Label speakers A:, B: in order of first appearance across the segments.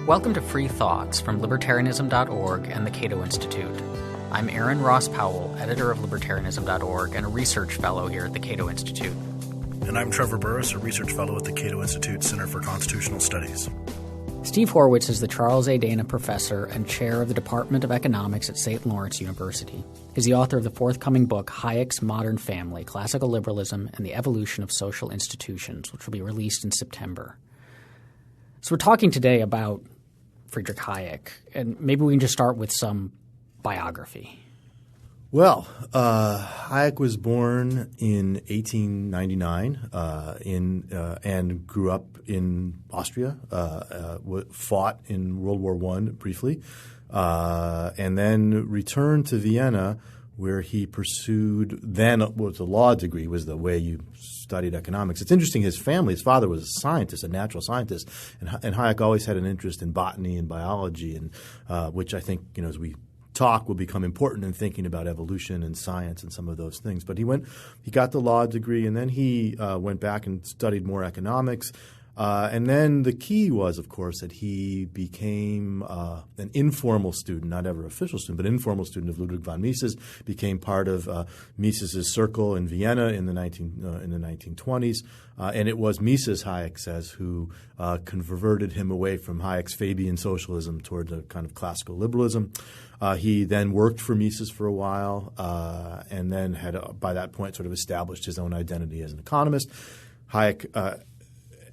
A: Welcome to Free Thoughts from Libertarianism.org and the Cato Institute. I'm Aaron Ross Powell, editor of Libertarianism.org and a research fellow here at the Cato Institute.
B: And I'm Trevor Burrus, a research fellow at the Cato Institute Center for Constitutional Studies.
A: Steve Horwitz is the Charles A. Dana Professor and Chair of the Department of Economics at St. Lawrence University. He's the author of the forthcoming book, Hayek's Modern Family, Classical Liberalism and the Evolution of Social Institutions, which will be released in September. So we're talking today about Friedrich Hayek, and maybe we can just start with some biography.
C: Well, Hayek was born in 1899 and grew up in Austria, fought in World War I briefly, and then returned to Vienna where he pursued then what was a law degree, was the way you studied economics. It's interesting, his father was a scientist, a natural scientist, and Hayek always had an interest in botany and biology, and which I think, as we talk will become important in thinking about evolution and science and some of those things. But he got the law degree, and then he went back and studied more economics. And then the key was, of course, that he became an informal student, not ever official student, but informal student of Ludwig von Mises, became part of Mises's circle in Vienna in the 1920s. And it was Mises, Hayek says, who converted him away from Hayek's Fabian socialism toward a kind of classical liberalism. He then worked for Mises for a while and then had, by that point, sort of established his own identity as an economist. Hayek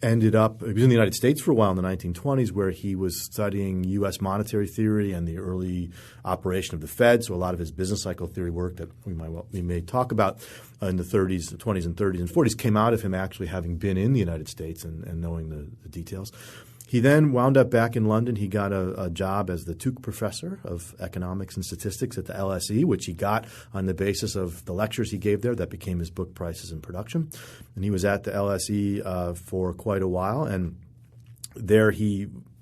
C: ended up – he was in the United States for a while in the 1920s where he was studying U.S. monetary theory and the early operation of the Fed. So a lot of his business cycle theory work that we may talk about in the 30s, 20s and 30s and 40s came out of him actually having been in the United States and knowing the details. He then wound up back in London. He got a job as the Tuke Professor of Economics and Statistics at the LSE, which he got on the basis of the lectures he gave there. That became his book, Prices and Production. And he was at the LSE for quite a while. And there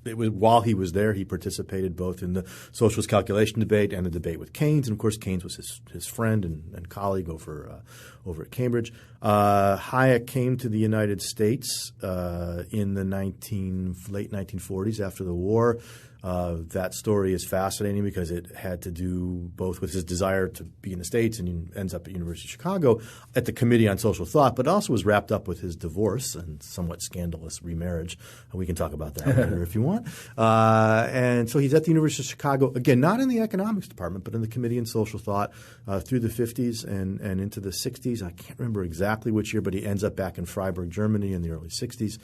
C: while he was there, he participated both in the socialist calculation debate and the debate with Keynes. And, of course, Keynes was his friend and colleague over at Cambridge. Hayek came to the United States in the late 1940s after the war. That story is fascinating because it had to do both with his desire to be in the States, and he ends up at the University of Chicago at the Committee on Social Thought, but also was wrapped up with his divorce and somewhat scandalous remarriage. We can talk about that later if you want. And so he's at the University of Chicago, again, not in the economics department, but in the Committee on Social Thought through the 50s and into the 60s. I can't remember exactly which year, but he ends up back in Freiburg, Germany in the early 60s,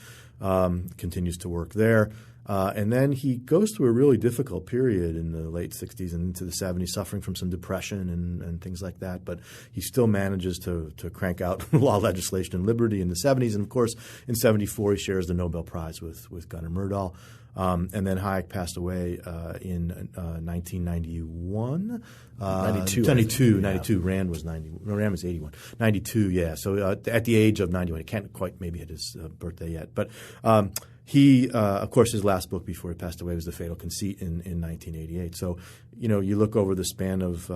C: continues to work there. And then he goes through a really difficult period in the late 60s and into the 70s, suffering from some depression and things like that. But he still manages to crank out law, legislation, and liberty in the 70s. And, of course, in 74 he shares the Nobel Prize with Gunnar Myrdal. And then Hayek passed away in 1991. 92. Rand was 90. No, Rand was 81. 92, yeah. So at the age of 91. He can't quite maybe hit his birthday yet. But he, of course, his last book before he passed away was The Fatal Conceit in 1988. So, you look over the span of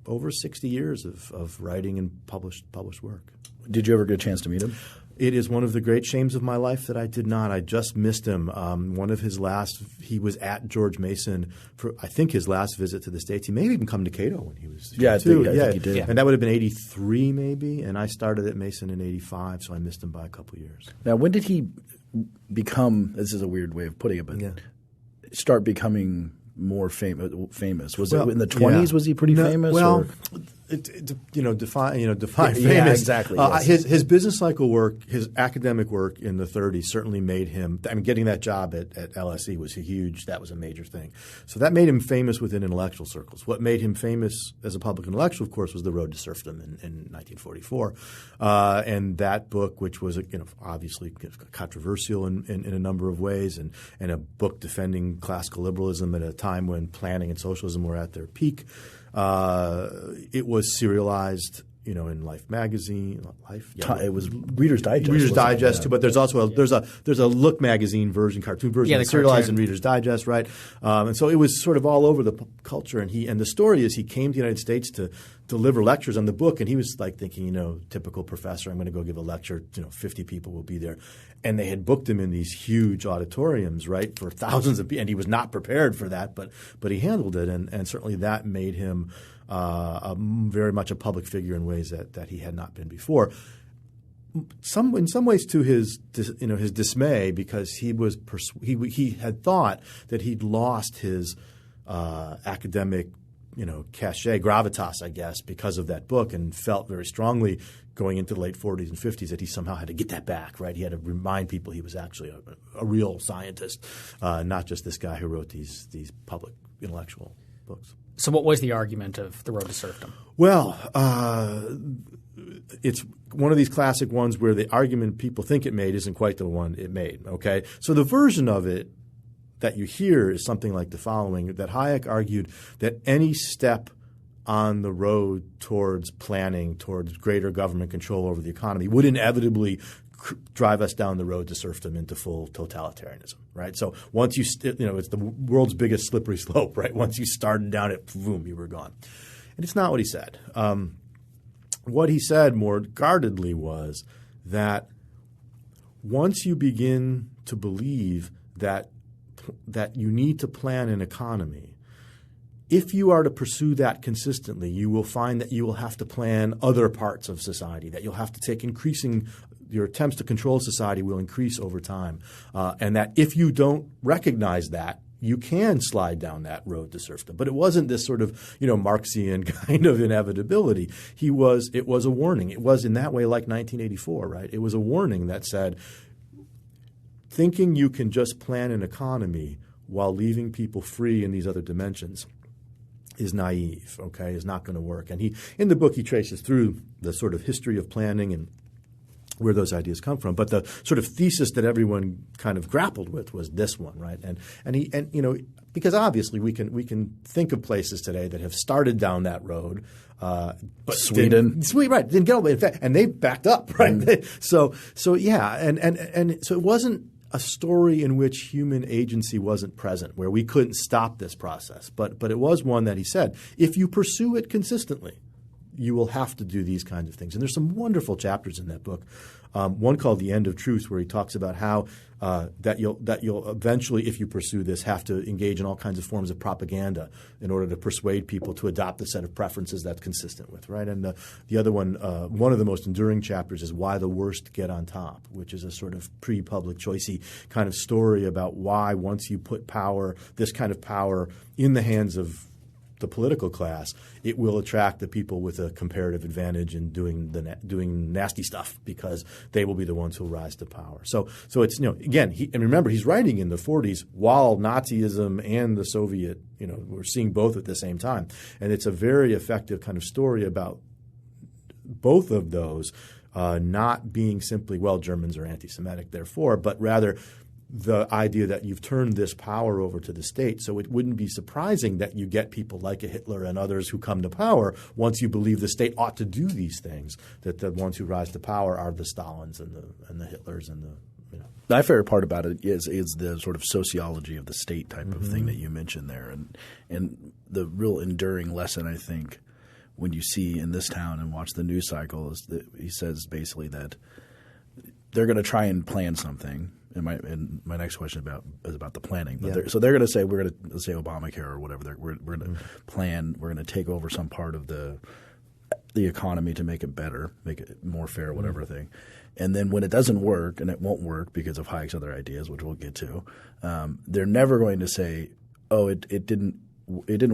C: over 60 years of writing and published work.
D: Did you ever get a chance to meet him?
C: It is one of the great shames of my life that I did not. I just missed him. One of his last – he was at George Mason for I think his last visit to the States. He may have even come to Cato when he was here
D: I think he did.
C: Yeah. And that would have been 83 maybe, and I started at Mason in 85, so I missed him by a couple of years.
D: Now, when did he become – this is a weird way of putting it, but start becoming more famous? Was it in the 20s? Was he pretty famous?
C: Well, define famous.
D: Yeah, exactly. Yes.
C: His business cycle work, his academic work in the 30s certainly made him. I mean, getting that job at LSE was huge. That was a major thing. So that made him famous within intellectual circles. What made him famous as a public intellectual, of course, was The Road to Serfdom in 1944, and that book, which was obviously controversial in a number of ways, and a book defending classical liberalism at a time when planning and socialism were at their peak. It was serialized, in Life magazine.
D: It was Reader's Digest.
C: Reader's Digest too, but there's also there's a Look magazine version, cartoon version, serialized in Reader's Digest, right? And so it was sort of all over the culture. And the story is he came to the United States to deliver lectures on the book, and he was like thinking, typical professor, I'm going to go give a lecture, 50 people will be there. And they had booked him in these huge auditoriums, right, for thousands of people, and he was not prepared for that, but he handled it, and certainly that made him very much a public figure in ways that he had not been before. In some ways to his dismay, because he had thought that he'd lost his academic cachet, gravitas, I guess, because of that book, and felt very strongly going into the late 40s and 50s that he somehow had to get that back, right? He had to remind people he was actually a real scientist, not just this guy who wrote these public intellectual books.
A: So what was the argument of The Road to Serfdom?
C: Well, it's one of these classic ones where the argument people think it made isn't quite the one it made, okay? So the version of it that you hear is something like the following, that Hayek argued that any step on the road towards planning, towards greater government control over the economy would inevitably drive us down the road to serfdom, into full totalitarianism, right? So once it's the world's biggest slippery slope, right? Once you started down it, boom, you were gone. And it's not what he said. What he said more guardedly was that once you begin to believe that you need to plan an economy, if you are to pursue that consistently, you will find that you will have to plan other parts of society, that you'll have to take your attempts to control society will increase over time, and that if you don't recognize that, you can slide down that road to serfdom. But it wasn't this sort of Marxian kind of inevitability. It was a warning. It was in that way like 1984, right? It was a warning that said, thinking you can just plan an economy while leaving people free in these other dimensions is naive, okay, is not going to work. And in the book he traces through the sort of history of planning and where those ideas come from. But the sort of thesis that everyone kind of grappled with was this one, right? And because obviously we can think of places today that have started down that road, but
D: Sweden,
C: right? Didn't get all the way. In fact, and they backed up, right? So yeah, and so it wasn't a story in which human agency wasn't present, where we couldn't stop this process. But it was one that he said, if you pursue it consistently, you will have to do these kinds of things. And there's some wonderful chapters in that book. One called The End of Truth, where he talks about how that you'll eventually, if you pursue this, have to engage in all kinds of forms of propaganda in order to persuade people to adopt a set of preferences that's consistent with, right? And the other one of the most enduring chapters is Why the Worst Get on Top, which is a sort of pre-public choicey kind of story about why once you put this kind of power in the hands of the political class, it will attract the people with a comparative advantage in doing nasty stuff, because they will be the ones who rise to power. So it's again, and remember, he's writing in the 40s while Nazism and the Soviet we're seeing both at the same time, and it's a very effective kind of story about both of those not being simply, well, Germans are anti-Semitic, therefore, but rather the idea that you've turned this power over to the state. So it wouldn't be surprising that you get people like a Hitler and others who come to power once you believe the state ought to do these things, that the ones who rise to power are the Stalins and the Hitlers and the
D: My favorite part about it is the sort of sociology of the state type of thing that you mentioned there, and the real enduring lesson, I think, when you see in this town and watch the news cycle, is that he says basically that they're going to try and plan something. And my next question is about the planning. But so they're going to say, we're going to, let's say Obamacare or whatever, we're going to plan, we're going to take over some part of the economy to make it better, make it more fair, whatever thing. And then when it doesn't work, and it won't work because of Hayek's other ideas, which we'll get to, they're never going to say, oh, it didn't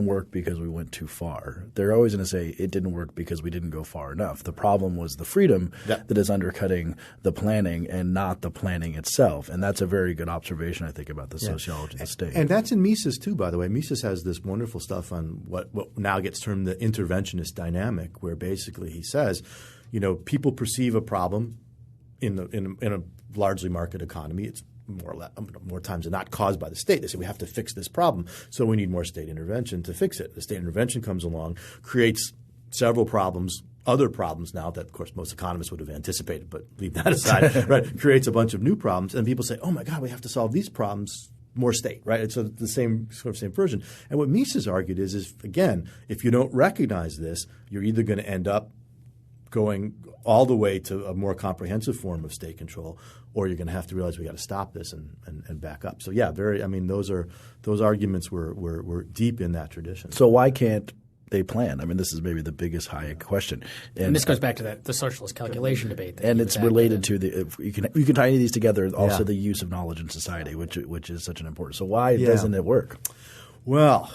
D: work because we went too far. They're always going to say it didn't work because we didn't go far enough. The problem was the freedom that is undercutting the planning and not the planning itself. And that's a very good observation, I think, about the sociology of the state.
C: And that's in Mises too, by the way. Mises has this wonderful stuff on what now gets termed the interventionist dynamic, where basically he says, people perceive a problem in a largely market economy. It's more times than not caused by the state. They say we have to fix this problem, so we need more state intervention to fix it. The state intervention comes along, creates several problems, other problems now that, of course, most economists would have anticipated, but leave that aside, right? Creates a bunch of new problems, and people say, oh my God, we have to solve these problems more state, right? It's the same version. And what Mises argued is again, if you don't recognize this, you're either going to end up going all the way to a more comprehensive form of state control, or you're going to have to realize we got to stop this and back up. So yeah, those arguments were deep in that tradition.
D: So why can't they plan? I mean, this is maybe the biggest Hayek question.
A: And this goes back to the socialist calculation debate.
D: And it's related to you can tie these together. Also, the use of knowledge in society, which is such an important. So why doesn't it work?
C: Well,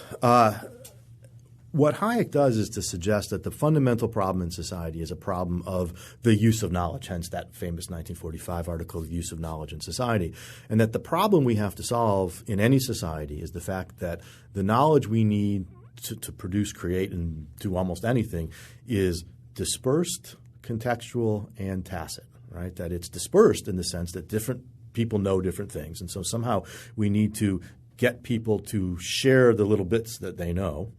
C: what Hayek does is to suggest that the fundamental problem in society is a problem of the use of knowledge, hence that famous 1945 article, Use of Knowledge in Society, and that the problem we have to solve in any society is the fact that the knowledge we need to produce, create, and do almost anything is dispersed, contextual, and tacit, right? That it's dispersed in the sense that different people know different things, and so somehow we need to get people to share the little bits that they know.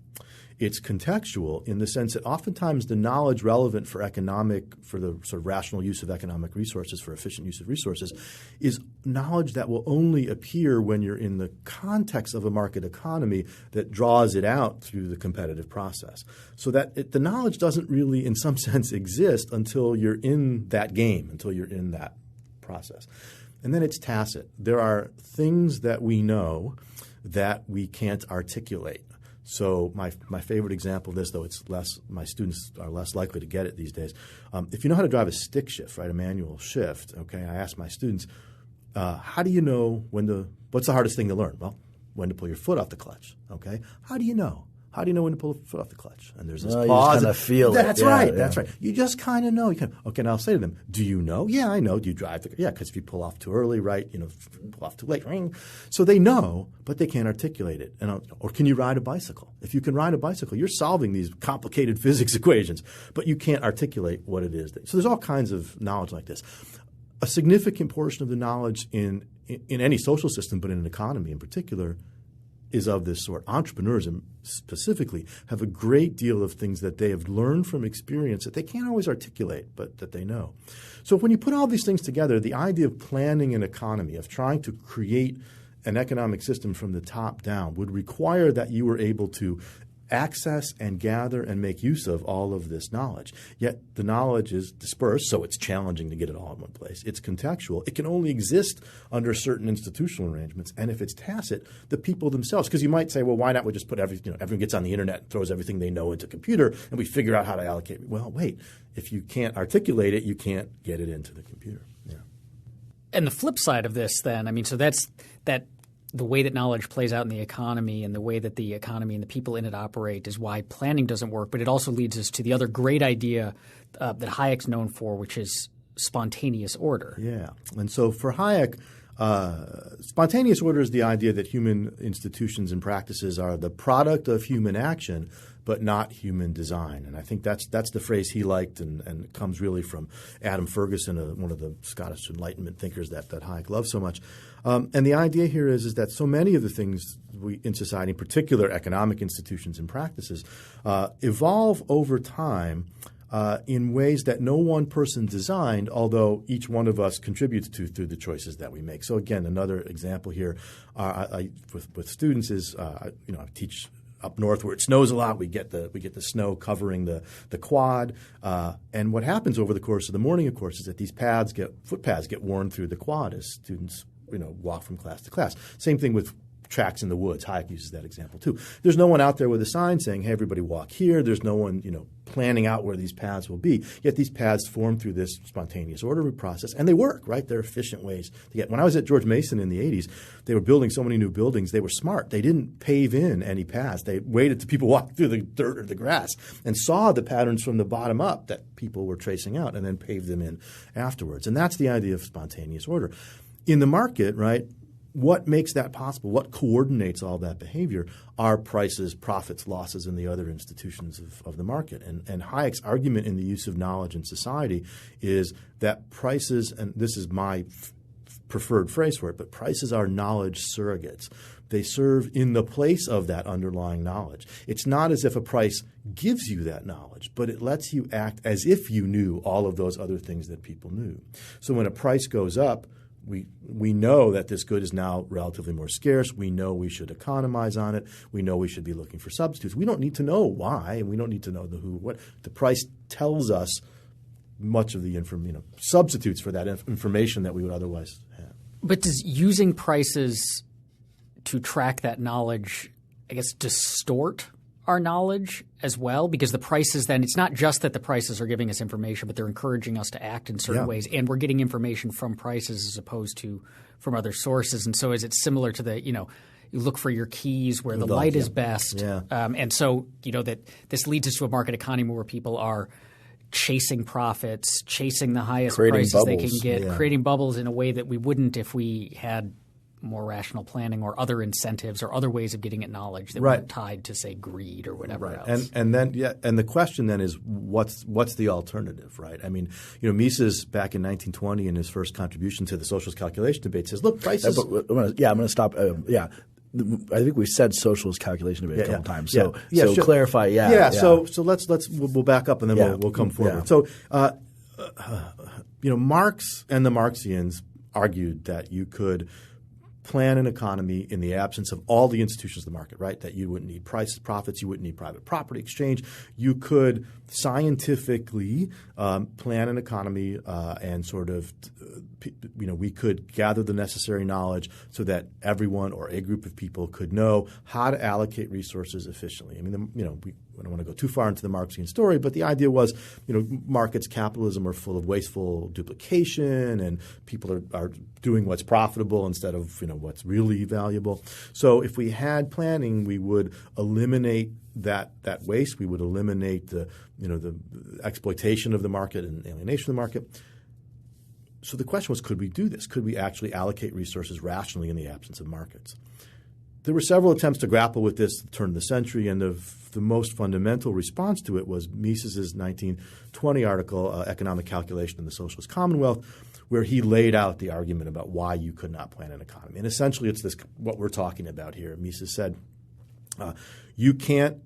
C: It's contextual in the sense that oftentimes the knowledge relevant for the sort of rational use of economic resources, for efficient use of resources, is knowledge that will only appear when you're in the context of a market economy that draws it out through the competitive process. So that the knowledge doesn't really, in some sense, exist until you're in that game, until you're in that process. And then it's tacit. There are things that we know that we can't articulate. So my favorite example of this, though it's less – my students are less likely to get it these days. If you know how to drive a stick shift, right, a manual shift, okay, I ask my students, how do you know what's the hardest thing to learn? Well, when to pull your foot off the clutch, okay? How do you know? How do you know when to pull the foot off the clutch? And there's this pause.
D: You just kind of feel it.
C: That's right. That's right. You just kind of know. Okay, now I'll say to them, do you know? Yeah, I know. Do you drive? Yeah, because if you pull off too early, right, pull off too late, ring. So they know, but they can't articulate it. Or can you ride a bicycle? If you can ride a bicycle, you're solving these complicated physics equations, but you can't articulate what it is. So there's all kinds of knowledge like this. A significant portion of the knowledge in any social system, but in an economy in particular, is of this sort. Entrepreneurs specifically have a great deal of things that they have learned from experience that they can't always articulate, but that they know. So when you put all these things together, the idea of planning an economy, of trying to create an economic system from the top down, would require that you were able to access and gather and make use of all of this knowledge. Yet the knowledge is dispersed, so it's challenging to get it all in one place. It's contextual. It can only exist under certain institutional arrangements. And if it's tacit, the people themselves, because you might say, well, why not we just put everyone gets on the internet and throws everything they know into a computer and we figure out how to allocate. Well, wait, if you can't articulate it, you can't get it into the computer. Yeah.
A: And the flip side of this then, I mean, so that's that the way that knowledge plays out in the economy and the way that the economy and the people in it operate is why planning doesn't work. But it also leads us to the other great idea that Hayek's known for, which is spontaneous order.
C: Yeah. And so for Hayek, spontaneous order is the idea that human institutions and practices are the product of human action, but not human design. And I think that's the phrase he liked and it comes really from Adam Ferguson, one of the Scottish Enlightenment thinkers that Hayek loved so much. And the idea here is that so many of the things in society, in particular economic institutions and practices, evolve over time in ways that no one person designed, although each one of us contributes to through the choices that we make. So again, another example here with students is I teach up north where it snows a lot. We get the snow covering the quad, and what happens over the course of the morning, of course, is that these footpaths get worn through the quad as students walk from class to class. Same thing with tracks in the woods. Hayek uses that example too. There's no one out there with a sign saying, hey, everybody walk here. There's no one, planning out where these paths will be. Yet these paths form through this spontaneous order process, and they work, right? They're efficient ways to get. When I was at George Mason in the 80s, they were building so many new buildings. They were smart. They didn't pave in any paths. They waited till people walked through the dirt or the grass and saw the patterns from the bottom up that people were tracing out and then paved them in afterwards. And that's the idea of spontaneous order. In the market, right, what makes that possible? What coordinates all that behavior are prices, profits, losses, and the other institutions of the market. And Hayek's argument in the use of knowledge in society is that prices, and this is my preferred phrase for it, but prices are knowledge surrogates. They serve in the place of that underlying knowledge. It's not as if a price gives you that knowledge, but it lets you act as if you knew all of those other things that people knew. So when a price goes up, we know that this good is now relatively more scarce. We know we should economize on it. We know we should be looking for substitutes. We don't need to know why, and we don't need to know the who. What the price tells us much of the substitutes for that information that we would otherwise have.
A: But does using prices to track that knowledge, I guess, distort our knowledge as well? Because the prices then – it's not just that the prices are giving us information, but they're encouraging us to act in certain ways, and we're getting information from prices as opposed to from other sources. And so is it similar to the you look for your keys where the light is best. And so that this leads us to a market economy where people are chasing profits, chasing the highest prices they can get, creating bubbles in a way that we wouldn't if we had more rational planning or other incentives or other ways of getting at knowledge that weren't tied to, say, greed or whatever else.
C: And the question then is what's the alternative, right? I mean, Mises back in 1920 in his first contribution to the socialist calculation debate says, look, prices – I'm
D: going to stop. I think we said socialist calculation debate a couple times. So clarify.
C: So we'll back up and then we'll come forward. So Marx and the Marxians argued that you could plan an economy in the absence of all the institutions of the market, right? That you wouldn't need prices, profits, you wouldn't need private property exchange. You could scientifically plan an economy and sort of we could gather the necessary knowledge so that everyone or a group of people could know how to allocate resources efficiently. I mean, we don't want to go too far into the Marxian story, but the idea was, markets, capitalism are full of wasteful duplication, and people are doing what's profitable instead of what's really valuable. So if we had planning, we would eliminate that waste. We would eliminate the exploitation of the market and alienation of the market. So the question was, could we do this? Could we actually allocate resources rationally in the absence of markets? There were several attempts to grapple with this at the turn of the century, and the most fundamental response to it was Mises's 1920 article, Economic Calculation in the Socialist Commonwealth, where he laid out the argument about why you could not plan an economy. And essentially it's this what we're talking about here. Mises said you can't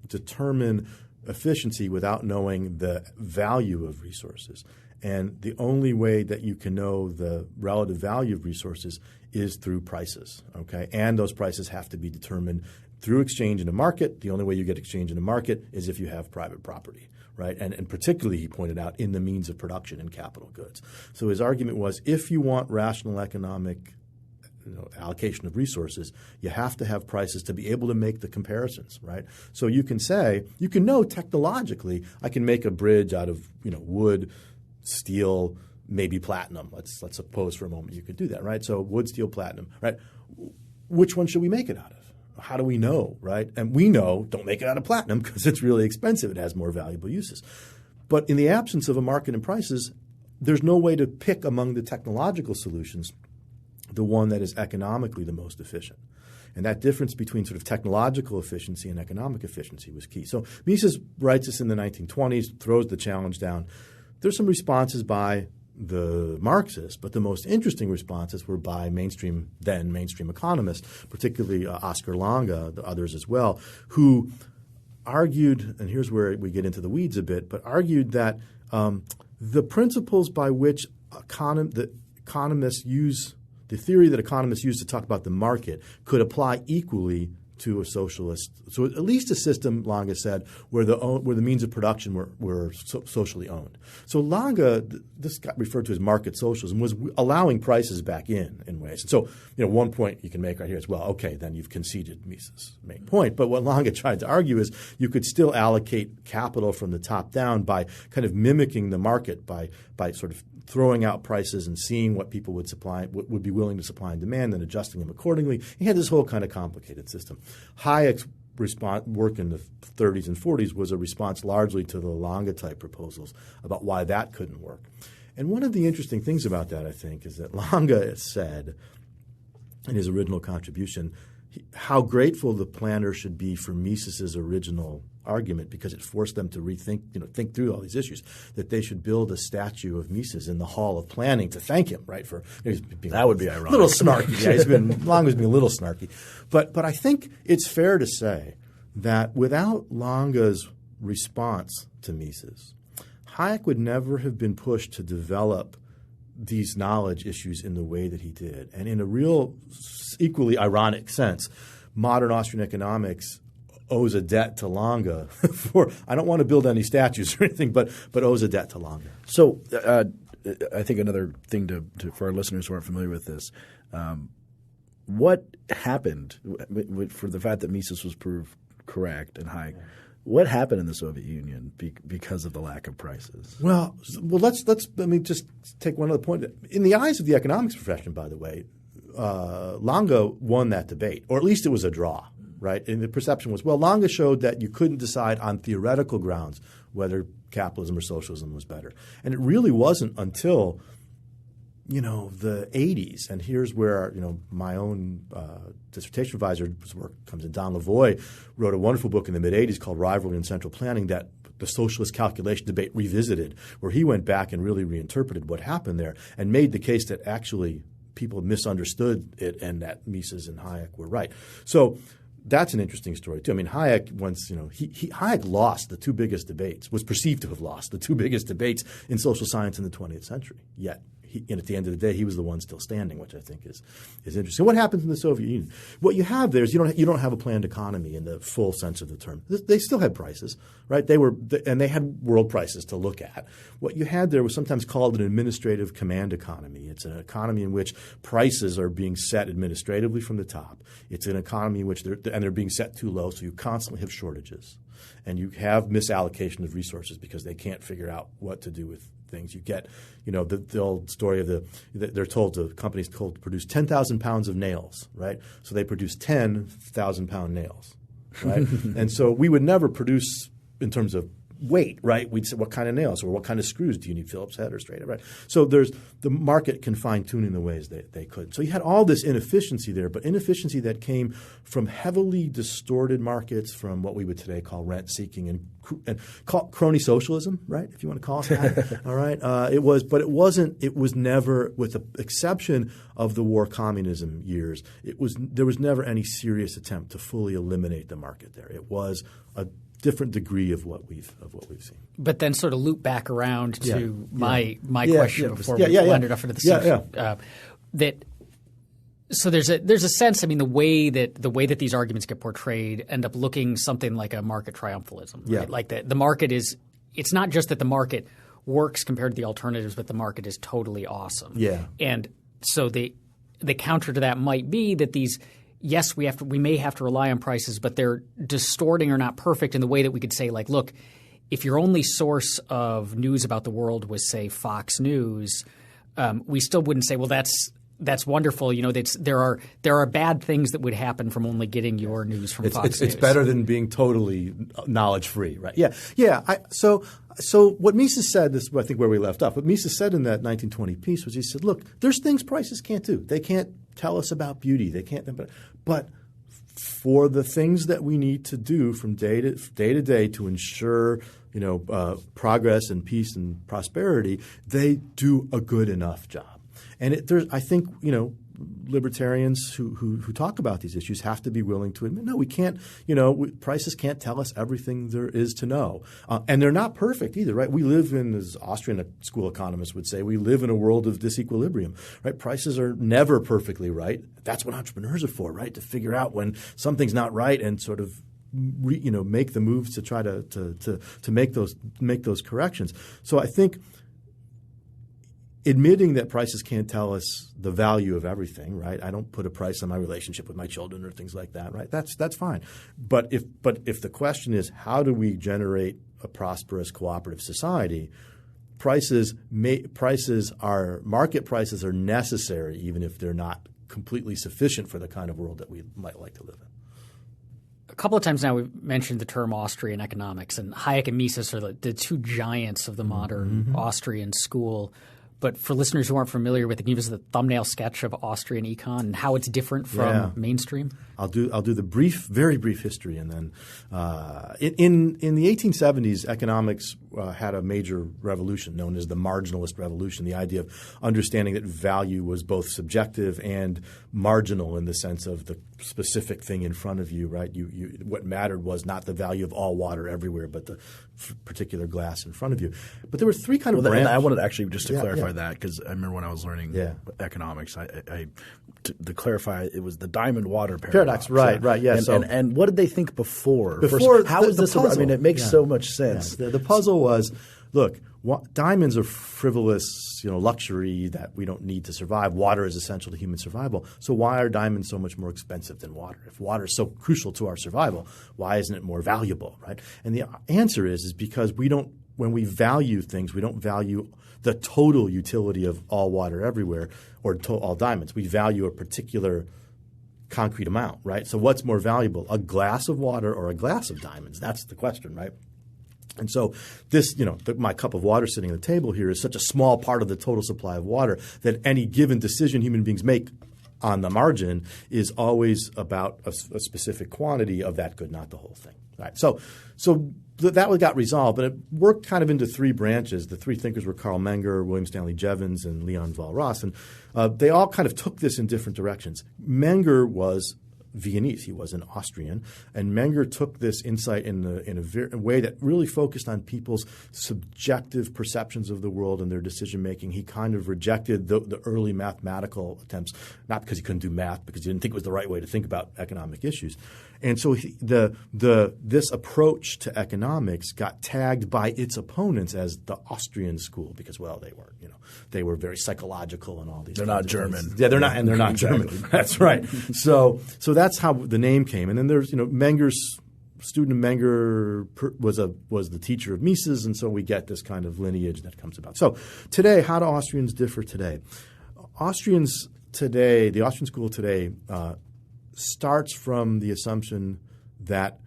C: determine efficiency without knowing the value of resources. And the only way that you can know the relative value of resources is through prices, okay? And those prices have to be determined through exchange in a market. The only way you get exchange in a market is if you have private property, right? And particularly, he pointed out, in the means of production in capital goods. So his argument was, if you want rational economic allocation of resources, you have to have prices to be able to make the comparisons, right? So you can know technologically, I can make a bridge out of wood, steel, maybe platinum. Let's suppose for a moment you could do that, right? So wood, steel, platinum, right? Which one should we make it out of? How do we know, right? And we know don't make it out of platinum because it's really expensive. It has more valuable uses. But in the absence of a market and prices, there's no way to pick among the technological solutions the one that is economically the most efficient. And that difference between sort of technological efficiency and economic efficiency was key. So Mises writes this in the 1920s, throws the challenge down. There's some responses by the Marxists, but the most interesting responses were by mainstream economists, particularly Oscar Lange, the others as well, who argued, and here's where we get into the weeds a bit, but argued that the principles by which economists use – the theory that economists use to talk about the market could apply equally to a socialist. So at least a system, Lange said, where the means of production were socially owned. So Lange, this got referred to as market socialism, was allowing prices back in ways. And so one point you can make right here is, well, okay, then you've conceded Mises' main point. But what Lange tried to argue is you could still allocate capital from the top down by kind of mimicking the market, by sort of throwing out prices and seeing what people would be willing to supply and demand and adjusting them accordingly. He had this whole kind of complicated system. Hayek's work in the 30s and 40s was a response largely to the Lange-type proposals about why that couldn't work. And one of the interesting things about that, I think, is that Lange said in his original contribution how grateful the planners should be for Mises's original argument, because it forced them to think through all these issues, that they should build a statue of Mises in the Hall of Planning to thank him, right?
D: That would be ironic.
C: A little snarky. Yeah, Lange was being a little snarky. But I think it's fair to say that without Lange's response to Mises, Hayek would never have been pushed to develop these knowledge issues in the way that he did. And in a real equally ironic sense, modern Austrian economics owes a debt to Lange for – I don't want to build any statues or anything, but owes a debt to Lange.
D: So I think another thing to for our listeners who aren't familiar with this, what happened for the fact that Mises was proved correct and Hayek? What happened in the Soviet Union because of the lack of prices?
C: Well, let's let me just take one other point. In the eyes of the economics profession, by the way, Lange won that debate, or at least it was a draw, right? And the perception was, well, Lange showed that you couldn't decide on theoretical grounds whether capitalism or socialism was better. And it really wasn't until the 80s, and here's where my own dissertation advisor's work comes in. Don Lavoie wrote a wonderful book in the mid-80s called Rivalry and Central Planning that the socialist calculation debate revisited, where he went back and really reinterpreted what happened there and made the case that actually people misunderstood it and that Mises and Hayek were right. So that's an interesting story too. I mean, Hayek once, Hayek lost the two biggest debates, was perceived to have lost the two biggest debates in social science in the 20th century. Yet, and at the end of the day, he was the one still standing, which I think is interesting. What happens in the Soviet Union? What you have there is you don't have a planned economy in the full sense of the term. They still had prices, right? And they had world prices to look at. What you had there was sometimes called an administrative command economy. It's an economy in which prices are being set administratively from the top. It's an economy in which they're being set too low, so you constantly have shortages, and you have misallocation of resources because they can't figure out what to do with things. You get, the old story of they're told to companies told to produce 10,000 pounds of nails, right? So they produce 10,000-pound nails, right? And so we would never produce in terms of weight, right? We'd say what kind of nails or what kind of screws do you need, Phillips head or straight head, right? So the market can fine-tune in the ways they could. So you had all this inefficiency there, but inefficiency that came from heavily distorted markets, from what we would today call rent-seeking and call crony socialism, right? If you want to call it that, all right? It was never, with the exception of the war communism years, there was never any serious attempt to fully eliminate the market there. It was a different degree of what we've seen. But
A: then sort of loop back around to my question before we wandered off into the that so there's a sense, I mean, the way that these arguments get portrayed end up looking something like a market triumphalism, right?
C: Yeah.
A: Like the market it's not just that the market works compared to the alternatives, but the market is totally awesome.
C: Yeah.
A: And so the counter to that might be that these – yes, we may have to rely on prices, but they're distorting or not perfect in the way that we could say, like, look, if your only source of news about the world was, say, Fox News, we still wouldn't say, well, that's wonderful. There are bad things that would happen from only getting your news from Fox News.
C: It's better than being totally knowledge free, right? Yeah. So what Mises said, this is I think where we left off. What Mises said in that 1920 piece was he said, look, there's things prices can't do. They can't tell us about beauty. They can't. But for the things that we need to do from day to day to ensure progress and peace and prosperity, they do a good enough job. And I think libertarians who talk about these issues have to be willing to admit, no, we can't. Prices can't tell us everything there is to know, and they're not perfect either, right? We live in, as Austrian school economists would say, we live in a world of disequilibrium, right? Prices are never perfectly right. That's what entrepreneurs are for, right? To figure out when something's not right and sort of make the moves to try to make those corrections. So I think admitting that prices can't tell us the value of everything, right? I don't put a price on my relationship with my children or things like that, right? That's fine. But if the question is how do we generate a prosperous cooperative society, market prices are necessary even if they're not completely sufficient for the kind of world that we might like to live in.
A: A couple of times now we've mentioned the term Austrian economics, and Hayek and Mises are the two giants of the modern Austrian school. But for listeners who aren't familiar with it, can you give us the thumbnail sketch of Austrian econ and how it's different from mainstream?
C: I'll do the very brief history, and then in the 1870s, economics had a major revolution known as the marginalist revolution. The idea of understanding that value was both subjective and marginal in the sense of the specific thing in front of you, right? What mattered was not the value of all water everywhere, but the particular glass in front of you. But there were three kind of branches.
D: I wanted actually just to clarify that because I remember when I was learning economics, to clarify, it was the diamond water paradox.
C: Right. Yeah.
D: And what did they think before? How was this?
C: Puzzle.
D: I mean, it makes so much sense.
C: Yeah. The puzzle was, look, diamonds are frivolous, luxury that we don't need to survive. Water is essential to human survival. So why are diamonds so much more expensive than water? If water is so crucial to our survival, why isn't it more valuable, right? And the answer is because when we value things, we don't value the total utility of all water everywhere or all diamonds. We value a particular concrete amount, right? So what's more valuable, a glass of water or a glass of diamonds? That's the question, right? And so this, my cup of water sitting on the table here is such a small part of the total supply of water that any given decision human beings make on the margin is always about a specific quantity of that good, not the whole thing. Right? So that got resolved, but it worked kind of into three branches. The three thinkers were Carl Menger, William Stanley Jevons, and Leon Walras, and they all kind of took this in different directions. Menger was Viennese. He was an Austrian, and Menger took this insight in a way that really focused on people's subjective perceptions of the world and their decision making. He kind of rejected the early mathematical attempts, not because he couldn't do math, because he didn't think it was the right way to think about economic issues. And so this approach to economics got tagged by its opponents as the Austrian school because, well, they weren't, they were very psychological and all these.
D: They're not German.
C: Yeah, they're not, and they're not exactly. German. That's right. So that's how the name came. And then there's, Menger's student Menger was the teacher of Mises, and so we get this kind of lineage that comes about. So today, how do Austrians differ today? The Austrian school today starts from the assumption that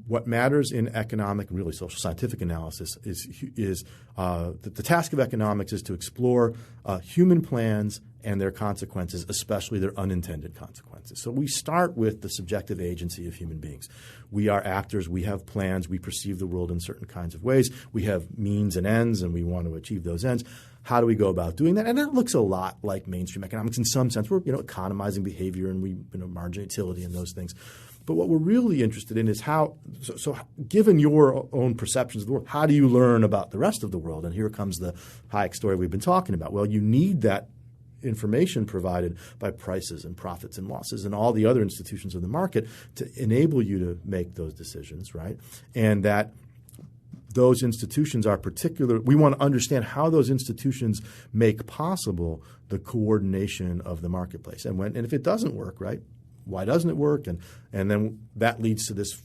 C: what matters in economic and really social scientific analysis is that the task of economics is to explore human plans and their consequences, especially their unintended consequences. So we start with the subjective agency of human beings. We are actors. We have plans. We perceive the world in certain kinds of ways. We have means and ends, and we want to achieve those ends. How do we go about doing that? And that looks a lot like mainstream economics in some sense. We're economizing behavior and we marginal utility and those things. But what we're really interested in is how – so given your own perceptions of the world, how do you learn about the rest of the world? And here comes the Hayek story we've been talking about. Well, you need that information provided by prices and profits and losses and all the other institutions of the market to enable you to make those decisions, right? And that those institutions are particular – we want to understand how those institutions make possible the coordination of the marketplace. And if it doesn't work, right, why doesn't it work? And then that leads to this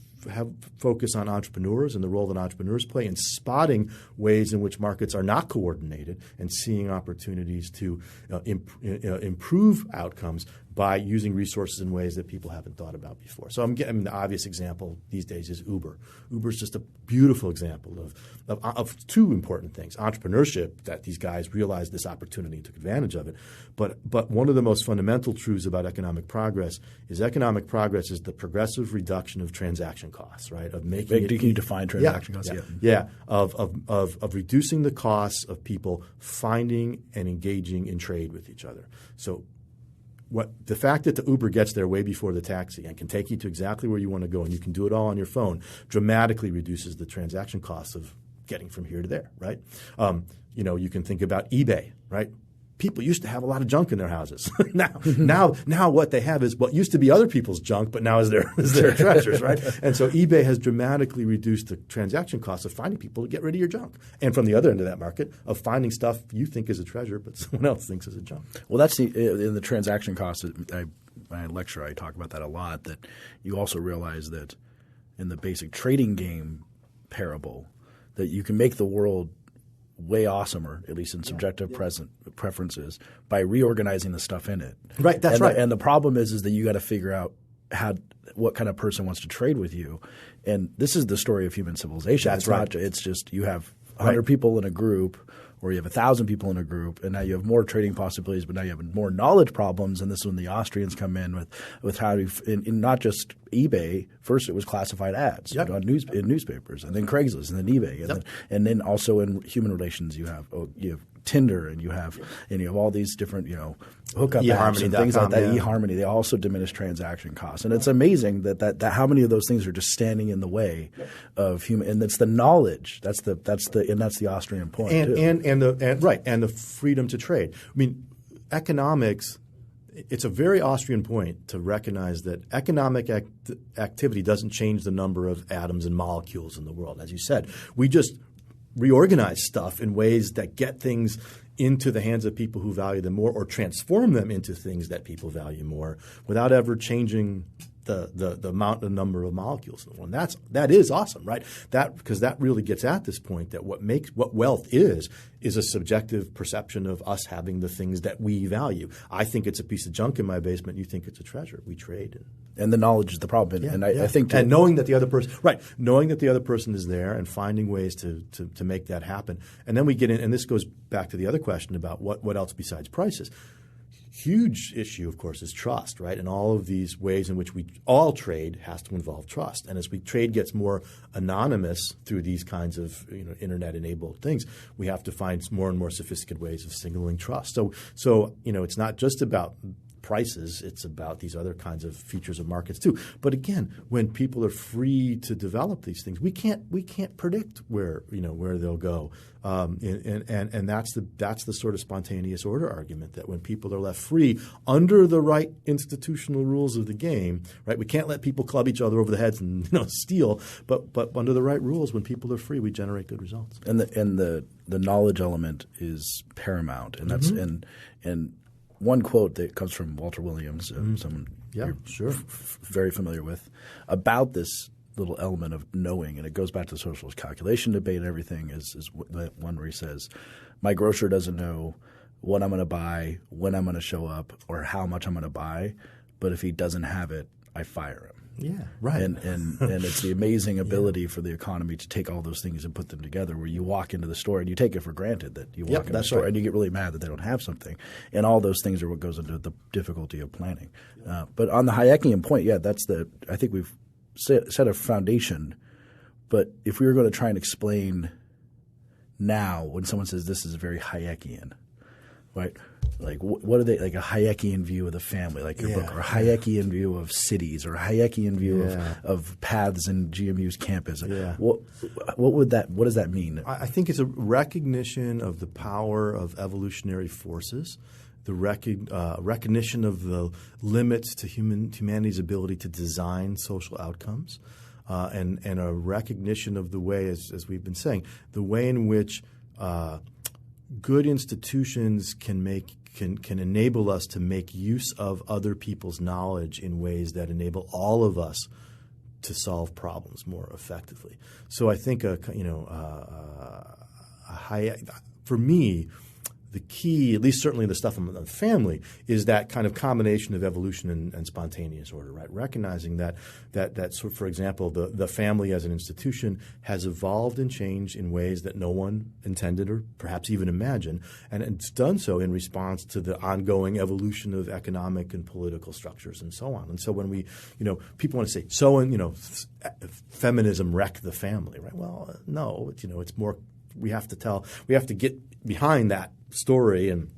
C: focus on entrepreneurs and the role that entrepreneurs play in spotting ways in which markets are not coordinated and seeing opportunities to improve outcomes by using resources in ways that people haven't thought about before. So the obvious example these days is Uber. Uber is just a beautiful example of two important things. Entrepreneurship, that these guys realized this opportunity and took advantage of it. But one of the most fundamental truths about economic progress is the progressive reduction of transaction costs, right? Of making
D: Can you define transaction costs?
C: Yeah. Of reducing the costs of people finding and engaging in trade with each other. So the fact that the Uber gets there way before the taxi and can take you to exactly where you want to go and you can do it all on your phone dramatically reduces the transaction costs of getting from here to there, right? You can think about eBay, right? People used to have a lot of junk in their houses. now what they have is what used to be other people's junk, but now is their treasures, right? And so eBay has dramatically reduced the transaction costs of finding people to get rid of your junk. And from the other end of that market, of finding stuff you think is a treasure, but someone else thinks is a junk.
D: Well, that's in the transaction costs. My lecture, I talk about that a lot, that you also realize that in the basic trading game parable that you can make the world way awesomer, at least in subjective preferences, by reorganizing the stuff in it.
C: Right, that's right.
D: And the problem is that you got to figure out what kind of person wants to trade with you. And this is the story of human civilization.
C: That's right.
D: It's just you have 100 people in a group, or you have 1,000 people in a group, and now you have more trading possibilities, but now you have more knowledge problems. And this is when the Austrians come in with how to in not just eBay. First, it was classified ads in newspapers, and then Craigslist, and then eBay, and then also in human relations, you have Tinder, and you have all these different hookup apps and things like that. eHarmony, they also diminish transaction costs, and it's amazing that how many of those things are just standing in the way of human. And it's the knowledge that's the Austrian point.
C: And and the freedom to trade. I mean, economics. It's a very Austrian point to recognize that economic activity doesn't change the number of atoms and molecules in the world. As you said, we just reorganize stuff in ways that get things into the hands of people who value them more, or transform them into things that people value more, without ever changing the amount, the number of molecules in the world. And that is awesome, right? Because that really gets at this point that what wealth is a subjective perception of us having the things that we value. I think it's a piece of junk in my basement. You think it's a treasure. We trade.
D: And the knowledge is the problem. I think
C: and knowing that the other person is there and finding ways to make that happen. And then we get in, and this goes back to the other question about what else besides prices. Huge issue, of course, is trust, right? And all of these ways in which we all trade has to involve trust. And as trade gets more anonymous through these kinds of internet-enabled things, we have to find more and more sophisticated ways of signaling trust. So it's not just about prices, it's about these other kinds of features of markets too. But again, when people are free to develop these things, we can't predict where they'll go. And that's the sort of spontaneous order argument, that when people are left free under the right institutional rules of the game, right? We can't let people club each other over the heads and steal, but under the right rules, when people are free, we generate good results.
D: And the knowledge element is paramount, and that's and one quote that comes from Walter Williams, someone you're very familiar with, about this little element of knowing, and it goes back to the socialist calculation debate and everything, is one where he says, my grocer doesn't know what I'm going to buy, when I'm going to show up, or how much I'm going to buy, but if he doesn't have it, I fire him.
C: Yeah, right.
D: And it's the amazing ability for the economy to take all those things and put them together, where you walk into the store and you take it for granted that you walk in the store and you get really mad that they don't have something. And all those things are what goes into the difficulty of planning. But on the Hayekian point, I think we've set a foundation. But if we were going to try and explain now, when someone says this is very Hayekian, right? Like what are they, like a Hayekian view of the family, like your book, or a Hayekian view of cities, or a Hayekian view of paths in GMU's campus?
C: Yeah.
D: What does that mean?
C: I think it's a recognition of the power of evolutionary forces, the recognition of the limits to humanity's ability to design social outcomes, and a recognition of the way, as we've been saying, the way in which good institutions can enable us to make use of other people's knowledge in ways that enable all of us to solve problems more effectively. So I think for me, the key, at least certainly the stuff on the family, is that kind of combination of evolution and spontaneous order, right? Recognizing that sort of, for example, the family as an institution has evolved and changed in ways that no one intended or perhaps even imagined, and it's done so in response to the ongoing evolution of economic and political structures and so on. And so when we, people want to say, feminism wrecked the family, right? Well, no, it's more. We have to get behind that story and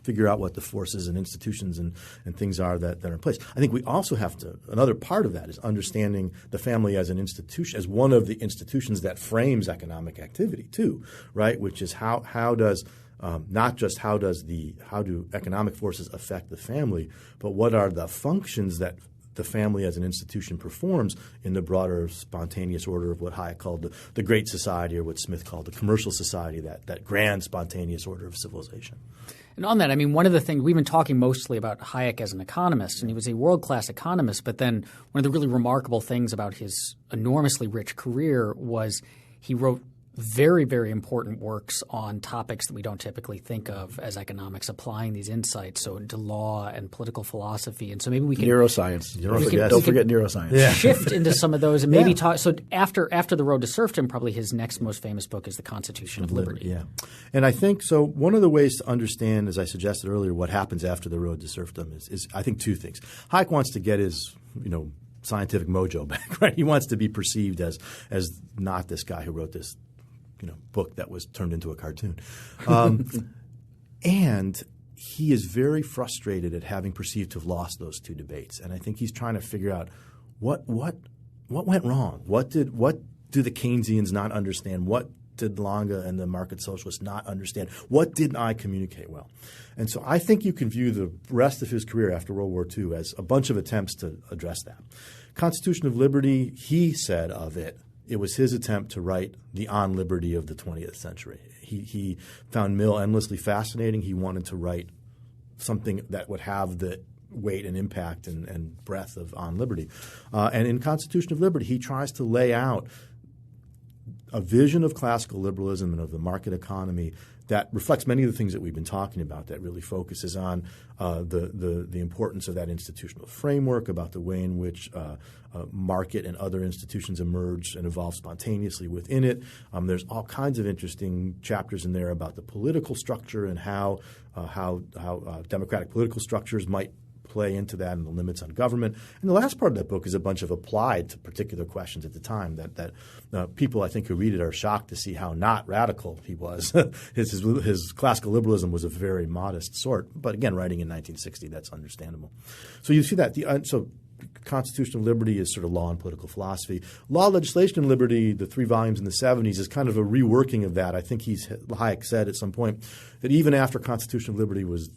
C: figure out what the forces and institutions and things are that are in place. I think we also have to – another part of that is understanding the family as an institution, as one of the institutions that frames economic activity too, right? Which is how does not just how do economic forces affect the family, but what are the functions that the family as an institution performs in the broader spontaneous order of what Hayek called the Great Society, or what Smith called the commercial society, that grand spontaneous order of civilization.
A: And on that, I mean, one of the things – we've been talking mostly about Hayek as an economist, and he was a world-class economist, but then one of the really remarkable things about his enormously rich career was he wrote very, very important works on topics that we don't typically think of as economics, applying these insights into law and political philosophy. And so maybe we can –
D: Neuroscience. Don't forget neuroscience.
A: Yeah. Shift into some of those and maybe talk – so after The Road to Serfdom, probably his next most famous book is The Constitution of Liberty.
C: Yeah. And I think so one of the ways to understand, as I suggested earlier, what happens after The Road to Serfdom is I think two things. Hayek wants to get his scientific mojo back, right? He wants to be perceived as not this guy who wrote this book that was turned into a cartoon. And he is very frustrated at having perceived to have lost those two debates. And I think he's trying to figure out what went wrong. What do the Keynesians not understand? What did Lange and the market socialists not understand? What didn't I communicate well? And so I think you can view the rest of his career after World War II as a bunch of attempts to address that. Constitution of Liberty, he said of it, it was his attempt to write the on liberty of the 20th century. He found Mill endlessly fascinating. He wanted to write something that would have the weight and impact and breadth of On Liberty. And in Constitution of Liberty, he tries to lay out a vision of classical liberalism and of the market economy that reflects many of the things that we've been talking about, that really focuses on the importance of that institutional framework, about the way in which market and other institutions emerge and evolve spontaneously within it. There's all kinds of interesting chapters in there about the political structure and how democratic political structures might play into that and the limits on government. And the last part of that book is a bunch of applied to particular questions at the time that people, I think, who read it are shocked to see how not radical he was. His classical liberalism was a very modest sort. But again, writing in 1960, that's understandable. So you see that. So Constitutional Liberty is sort of law and political philosophy. Law, Legislation, and Liberty, the 3 volumes in the 70s, is kind of a reworking of that. I think Hayek said at some point that even after Constitutional Liberty was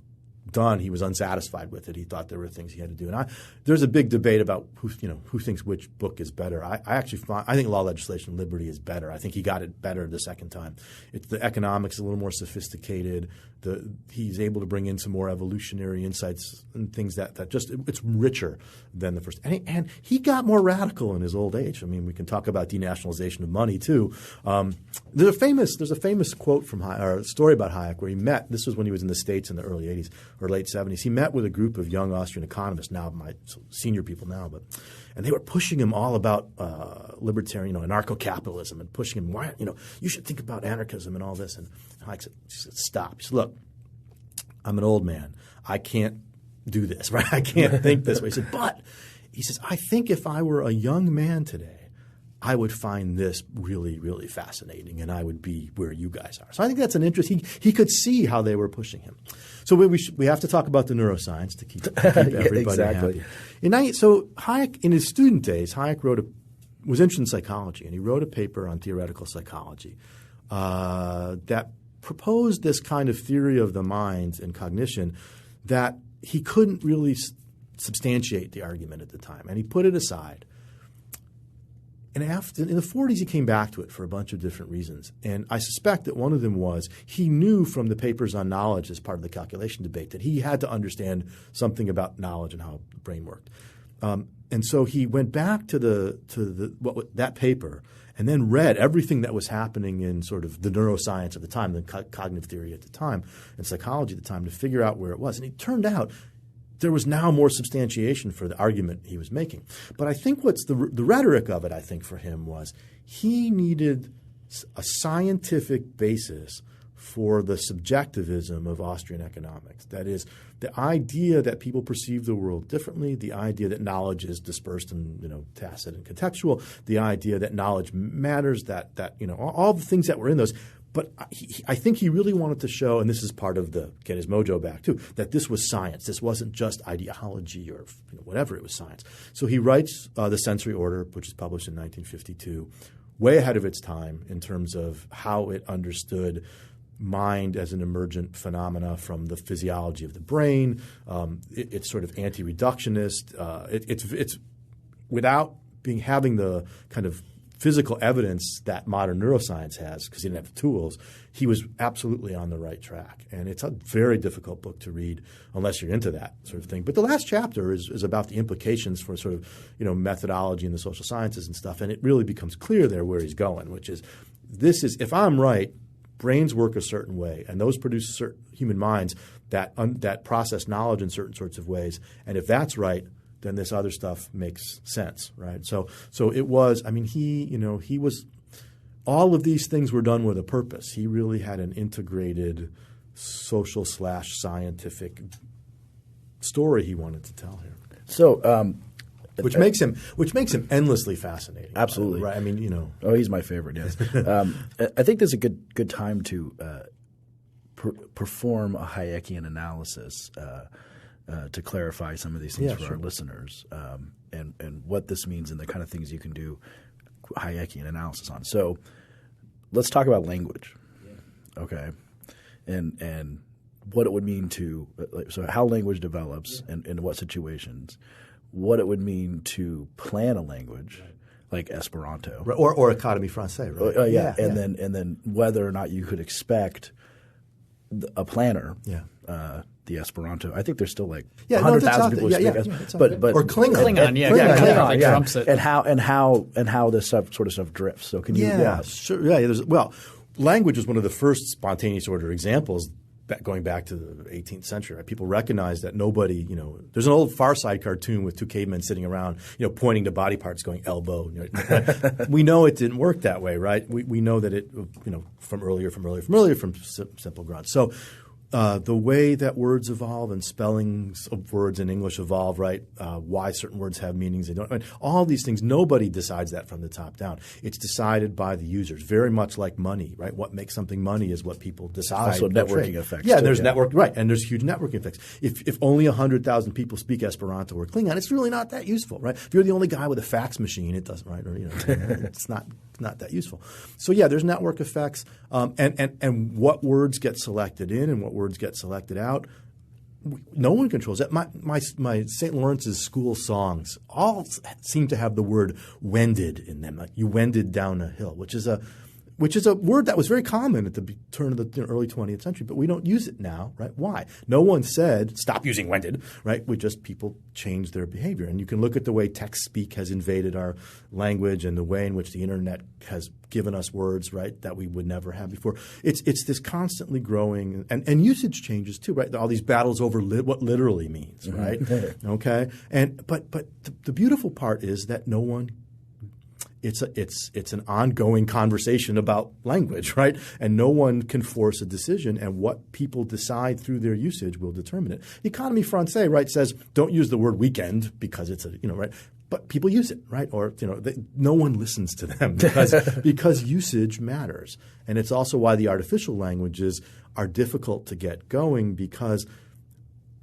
C: done, he was unsatisfied with it. He thought there were things he had to do. And there's a big debate about who thinks which book is better. I think Law, Legislation, and Liberty is better. I think he got it better the second time. The economics is a little more sophisticated. He's able to bring in some more evolutionary insights and things that just it's richer than the first. And he got more radical in his old age. I mean, we can talk about denationalization of money too. There's a famous quote from or a story about Hayek where he met. This was when he was in the States in the early 80s or late 70s. He met with a group of young Austrian economists, now my senior people now, and they were pushing him all about libertarian, anarcho-capitalism, and pushing him, why, you should think about anarchism and all this. And Hayek said, stop. He said, look, I'm an old man. I can't do this, right? I can't think this way. He said, he says, I think if I were a young man today, I would find this really, really fascinating, and I would be where you guys are. So I think that's an interest. He could see how they were pushing him. So we have to talk about the neuroscience to keep everybody happy. So Hayek, in his student days, Hayek was interested in psychology, and he wrote a paper on theoretical psychology that proposed this kind of theory of the mind and cognition that he couldn't really substantiate the argument at the time, and he put it aside. And in the 40s, he came back to it for a bunch of different reasons. And I suspect that one of them was he knew from the papers on knowledge as part of the calculation debate that he had to understand something about knowledge and how the brain worked. And so he went back to that paper and then read everything that was happening in sort of the neuroscience at the time, the cognitive theory at the time, and psychology at the time to figure out where it was. And it turned out there was now more substantiation for the argument he was making. But I think what's the rhetoric of it, I think, for him was he needed a scientific basis for the subjectivism of Austrian economics. That is, the idea that people perceive the world differently, the idea that knowledge is dispersed and tacit and contextual, the idea that knowledge matters, that all the things that were in those. But I think he really wanted to show, and this is part of the get his mojo back too, that this was science. This wasn't just ideology or whatever. It was science. So he writes The Sensory Order, which is published in 1952, way ahead of its time in terms of how it understood mind as an emergent phenomena from the physiology of the brain. It's sort of anti-reductionist. It's without having the kind of physical evidence that modern neuroscience has, because he didn't have the tools, he was absolutely on the right track. And it's a very difficult book to read unless you're into that sort of thing. But the last chapter is about the implications for sort of methodology in the social sciences and stuff, and it really becomes clear there where he's going, which is if I'm right, brains work a certain way, and those produce certain human minds that process knowledge in certain sorts of ways. And if that's right, then this other stuff makes sense, right? So it was. I mean, he was. All of these things were done with a purpose. He really had an integrated social / scientific story he wanted to tell here.
D: So,
C: which makes him endlessly fascinating.
D: Absolutely,
C: right? I mean,
D: Oh, he's my favorite. Yes. I think there's a good time to perform a Hayekian analysis. To clarify some of these things for our listeners and what this means and the kind of things you can do Hayekian analysis on. So let's talk about language. Yeah. Okay, and what it would mean to so how language develops and in what situations, what it would mean to plan a language like Esperanto
C: or Académie Française, right?
D: And then whether or not you could expect a planner. Yeah. The Esperanto. I think there's still like 100,000 people who speak Esperanto. But
C: or Klingon.
A: Klingon trumps it.
D: And how this sort of stuff drifts. So can you?
C: Sure. Yeah. Language is one of the first spontaneous order examples going back to the 18th century. Right? People recognize that nobody, there's an old Far Side cartoon with two cavemen sitting around, pointing to body parts going elbow. We know it didn't work that way, right? We know that it, from earlier, from simple grounds. So the way that words evolve and spellings of words in English evolve, right? Why certain words have meanings they don't. I mean, all these things, nobody decides that from the top down. It's decided by the users, very much like money, right? What makes something money is what people decide.
D: Also networking effects.
C: Yeah, there's network, right, and there's huge networking effects. If only 100,000 people speak Esperanto or Klingon, it's really not that useful, right? If you're the only guy with a fax machine, it doesn't, right? Or it's not that useful. So yeah, there's network effects, and what words get selected in and what words get selected out. No one controls that. My St. Lawrence's school songs all seem to have the word "wended" in them. Like you wended down a hill, which is a word that was very common at the turn of the early 20th century, but we don't use it now, right? Why? No one said stop using wended, right? People changed their behavior, and you can look at the way text speak has invaded our language and the way in which the internet has given us words, right, that we would never have before. It's this constantly growing, and usage changes too, right? All these battles over what literally means, right? Okay, but the beautiful part is that no one. It's an ongoing conversation about language, right? And no one can force a decision, and what people decide through their usage will determine it. The Académie Française, right, says don't use the word weekend because it's right? But people use it, right? Or no one listens to them because usage matters, and it's also why the artificial languages are difficult to get going because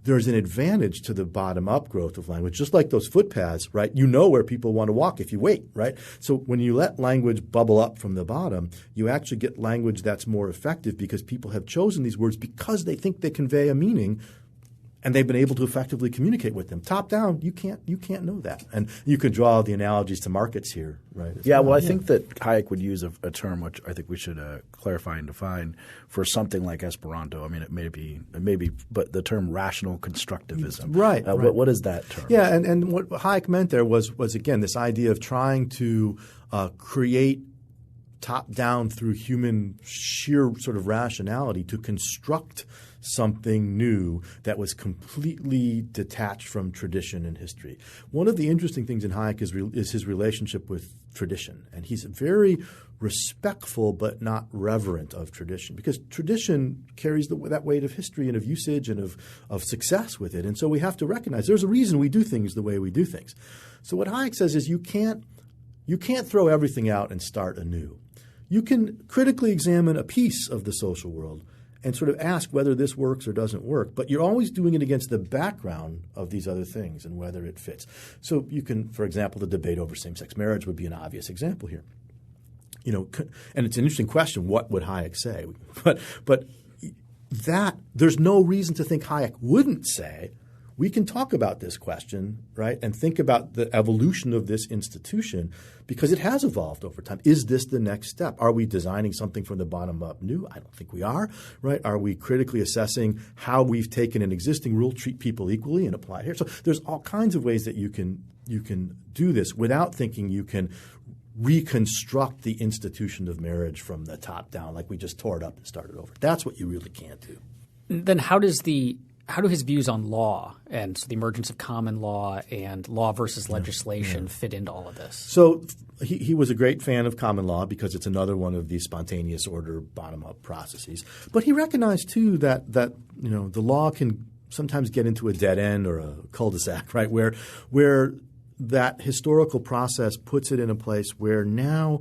C: there's an advantage to the bottom-up growth of language, just like those footpaths, right? You know where people want to walk if you wait, right? So when you let language bubble up from the bottom, you actually get language that's more effective because people have chosen these words because they think they convey a meaning, and they've been able to effectively communicate with them. Top down, you can't know that, and you could draw the analogies to markets here, right?
D: I think that Hayek would use a term which I think we should clarify and define for something like Esperanto. I mean, it may be, but the term rational constructivism,
C: right?
D: What is that term?
C: Yeah, and what Hayek meant there was again this idea of trying to create top down through human sheer sort of rationality to construct something new that was completely detached from tradition and history. One of the interesting things in Hayek is his relationship with tradition, and he's very respectful but not reverent of tradition because tradition carries that weight of history and of usage and of success with it, and so we have to recognize there's a reason we do things the way we do things. So what Hayek says is you can't throw everything out and start anew. You can critically examine a piece of the social world and sort of ask whether this works or doesn't work, but you're always doing it against the background of these other things and whether it fits. So you can, for example, the debate over same-sex marriage would be an obvious example here. And it's an interesting question, what would Hayek say? But that there's no reason to think Hayek wouldn't say, we can talk about this question, right, and think about the evolution of this institution because it has evolved over time. Is this the next step? Are we designing something from the bottom up new? I don't think we are, right? Are we critically assessing how we've taken an existing rule, treat people equally, and apply it here? So there's all kinds of ways that you can do this without thinking you can reconstruct the institution of marriage from the top down like we just tore it up and started over. That's what you really can't do.
A: Then how do his views on law and so the emergence of common law and law versus legislation fit into all of this? So
C: he was a great fan of common law because it's another one of these spontaneous order bottom-up processes. But he recognized too that the law can sometimes get into a dead end or a cul-de-sac, right, where that historical process puts it in a place where now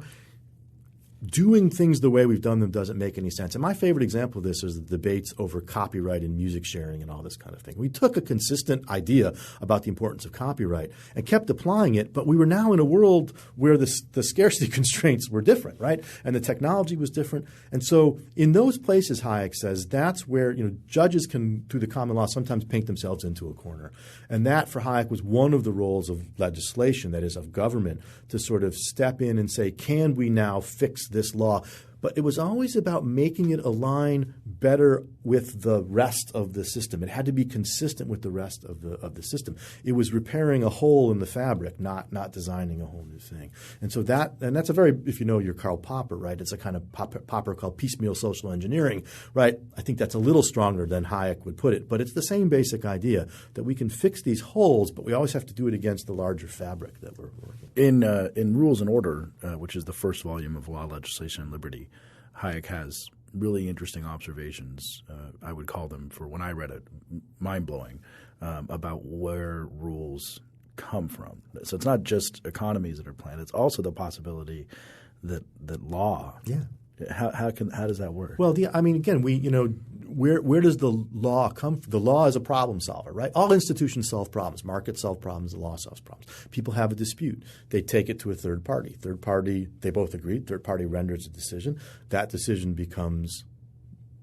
C: doing things the way we've done them doesn't make any sense. And my favorite example of this is the debates over copyright and music sharing and all this kind of thing. We took a consistent idea about the importance of copyright and kept applying it, but we were now in a world where the scarcity constraints were different, right? And the technology was different. And so in those places, Hayek says, that's where judges can, through the common law, sometimes paint themselves into a corner. And that, for Hayek, was one of the roles of legislation, that is, of government, to sort of step in and say, can we now fix this law? But it was always about making it align better with the rest of the system. It had to be consistent with the rest of the system. It was repairing a hole in the fabric, not designing a whole new thing. And so that's a very, if you know your Karl Popper, right? It's a kind of Popper called piecemeal social engineering, right? I think that's a little stronger than Hayek would put it, but it's the same basic idea that we can fix these holes, but we always have to do it against the larger fabric that we're working.
D: In Rules and Order, which is the first volume of Law, Legislation, and Liberty, Hayek has really interesting observations, I would call them, for when I read it, mind-blowing, about where rules come from. So it's not just economies that are planned. It's also the possibility that law How does that work?
C: Well, again, where does the law come from? The law is a problem solver, right? All institutions solve problems. Markets solve problems. The law solves problems. People have a dispute. They take it to a third party. Third party, they both agree. Third party renders a decision. That decision becomes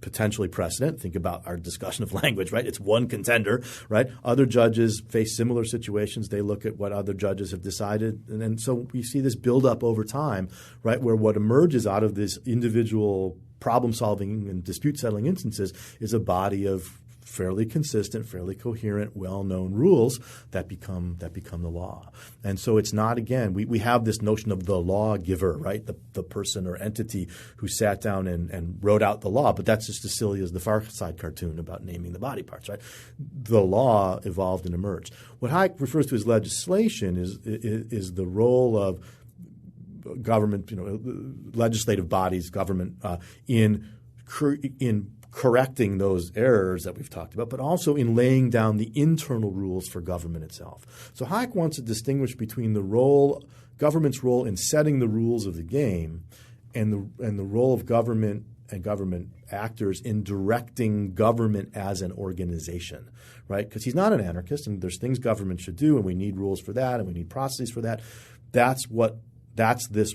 C: potentially precedent. Think about our discussion of language, right? It's one contender, right? Other judges face similar situations. They look at what other judges have decided. And then so we see this build up over time, right, where what emerges out of this individual problem-solving and dispute-settling instances is a body of fairly consistent, fairly coherent, well-known rules that become the law. And so it's not, again, we have this notion of the lawgiver, right, the person or entity who sat down and wrote out the law, but that's just as silly as the Far Side cartoon about naming the body parts, right? The law evolved and emerged. What Hayek refers to as legislation is the role of government, legislative bodies, government in correcting those errors that we've talked about, but also in laying down the internal rules for government itself. So Hayek wants to distinguish between government's role in setting the rules of the game and the role of government and government actors in directing government as an organization, right? Because he's not an anarchist, and there's things government should do, and we need rules for that, and we need processes for that. That's this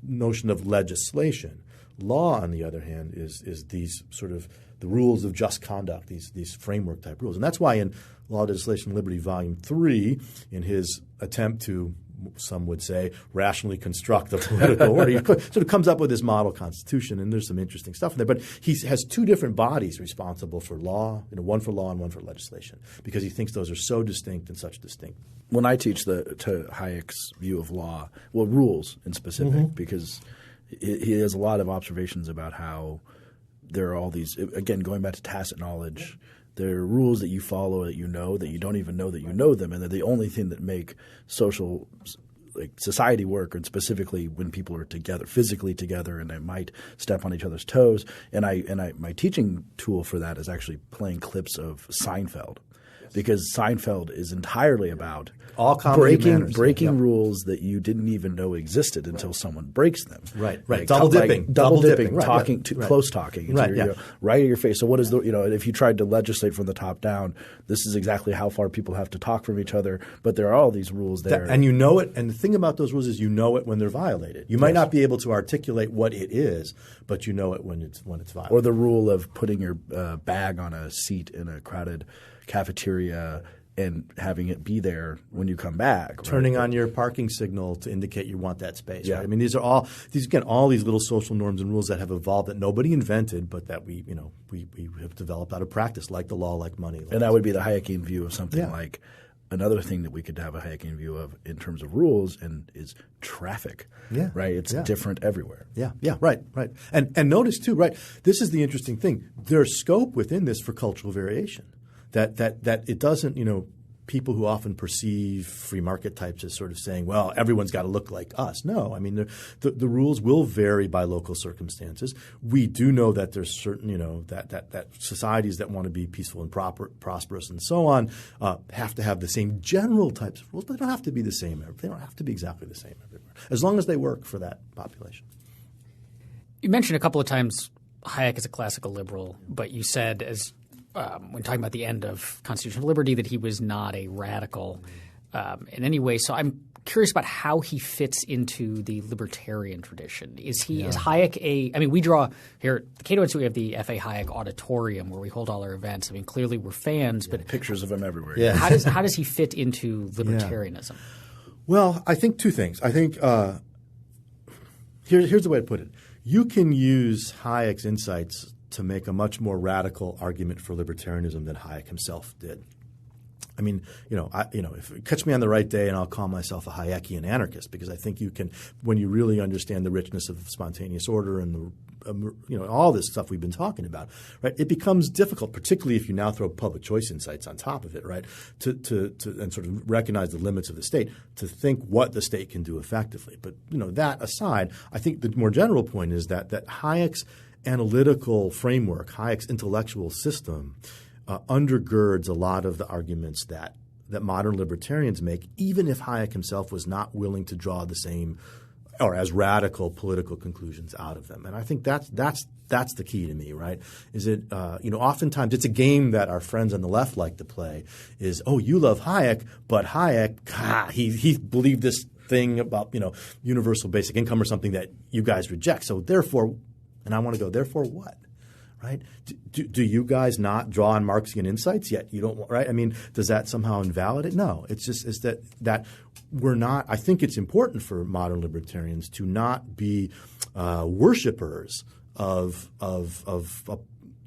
C: notion of legislation. Law, on the other hand, is these sort of the rules of just conduct, these framework type rules. And that's why in Law, Legislation, Liberty, Volume 3, in his attempt to, some would say, rationally construct the political order, he sort of comes up with this model constitution, and there's some interesting stuff in there. But he has two different bodies responsible for law, one for law and one for legislation, because he thinks those are so distinct and such distinct.
D: When I teach to Hayek's view of law, well, rules in specific, because he has a lot of observations about how there are all these, again, going back to tacit knowledge, there are rules that you follow that you don't even know that you know them, and they're the only thing that make social society work, and specifically when people are together, physically together, and they might step on each other's toes. And my teaching tool for that is actually playing clips of Seinfeld. Because Seinfeld is entirely about breaking rules that you didn't even know existed until someone breaks them.
C: Right.
D: Double dipping, talking, close talking, right in your face. So what is if you tried to legislate from the top down, this is exactly how far people have to talk from each other. But there are all these rules there,
C: and you know it. And the thing about those rules is you know it when they're violated. You might not be able to articulate what it is, but you know it when it's violated.
D: Or the rule of putting your bag on a seat in a crowded cafeteria and having it be there when you come back.
C: Turning on your parking signal to indicate you want that space. Yeah. Right? I mean, these are all these little social norms and rules that have evolved that nobody invented, but that we have developed out of practice, like the law, like money.
D: And that would be the Hayekian view of something like another thing that we could have a Hayekian view of in terms of rules is traffic. Yeah. Right? It's different everywhere.
C: Yeah. Right. And notice too, right, this is the interesting thing. There's scope within this for cultural variation. That it doesn't, people who often perceive free market types as sort of saying, well, everyone's got to look like us. No, I mean, the rules will vary by local circumstances. We do know that there's certain, that societies that want to be peaceful and prosperous and so on have to have the same general types of rules, but they don't have to be the same. They don't have to be exactly the same everywhere, as long as they work for that population.
A: You mentioned a couple of times Hayek is a classical liberal, but you said when talking about the end of constitutional liberty that he was not a radical in any way. So I'm curious about how he fits into the libertarian tradition. Is Hayek I mean, we draw here at the Cato Institute, we have the F.A. Hayek Auditorium where we hold all our events. I mean, clearly we're fans, but
D: pictures of him everywhere.
C: Yeah.
A: How does he fit into libertarianism?
C: Well, I think two things. I think here's the way to put it. You can use Hayek's insights to make a much more radical argument for libertarianism than Hayek himself did. I mean, if catch me on the right day and I'll call myself a Hayekian anarchist, because I think you can, when you really understand the richness of spontaneous order and all this stuff we've been talking about, right? It becomes difficult, particularly if you now throw public choice insights on top of it, right? To and sort of recognize the limits of the state, to think what the state can do effectively. But that aside, I think the more general point is that Hayek's analytical framework, Hayek's intellectual system, undergirds a lot of the arguments that modern libertarians make, even if Hayek himself was not willing to draw the same or as radical political conclusions out of them. And I think that's the key to me, right? Is it oftentimes it's a game that our friends on the left like to play is, oh, you love Hayek, but Hayek, he believed this thing about universal basic income or something that you guys reject. So therefore, and I want to go, therefore what? Right? Do you guys not draw on Marxian insights yet? You don't, right? I mean, does that somehow invalidate? No. It's that we're not. I think it's important for modern libertarians to not be worshipers of a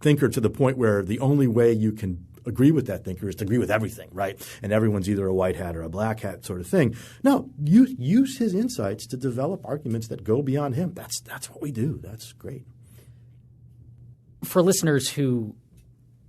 C: thinker to the point where the only way you can agree with that thinker is to agree with everything, right? And everyone's either a white hat or a black hat sort of thing. No, use his insights to develop arguments that go beyond him. That's what we do. That's great.
A: For listeners who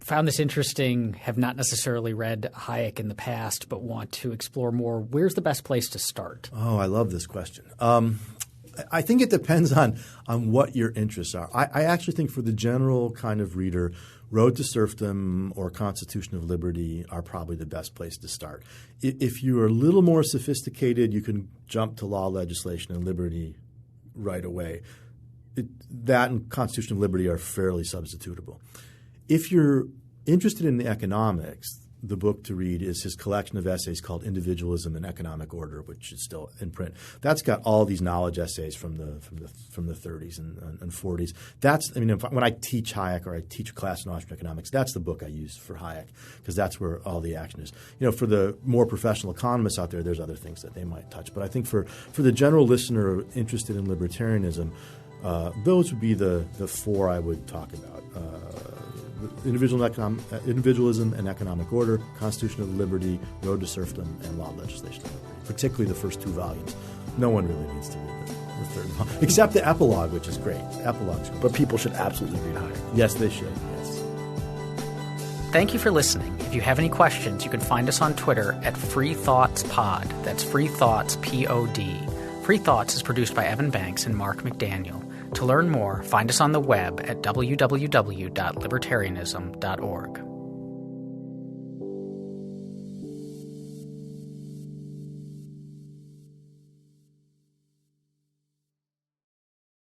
A: found this interesting, have not necessarily read Hayek in the past but want to explore more, where's the best place to start?
C: Oh, I love this question. I think it depends on what your interests are. I actually think for the general kind of reader, Road to Serfdom or Constitution of Liberty are probably the best place to start. If you are a little more sophisticated, you can jump to law, legislation, and liberty right away. That and Constitution of Liberty are fairly substitutable. If you're interested in the economics, the book to read is his collection of essays called Individualism and Economic Order, which is still in print. That's got all these knowledge essays from the 30s and 40s. When I teach Hayek or I teach a class in Austrian economics, that's the book I use for Hayek because that's where all the action is. For the more professional economists out there, there's other things that they might touch. But I think for the general listener interested in libertarianism, those would be the four I would talk about. Individualism and Economic Order, Constitution of Liberty, Road to Serfdom, and Law, Legislation, and Liberty. Particularly the first two volumes. No one really needs to read the third volume. Except the epilogue, which is great. The epilogue's great.
D: But people should absolutely read Hayek.
C: Yes, they should. Yes.
A: Thank you for listening. If you have any questions, you can find us on Twitter at FreeThoughtsPod. That's FreeThoughts, P-O-D. Free Thoughts is produced by Evan Banks and Mark McDaniel. To learn more, find us on the web at www.libertarianism.org.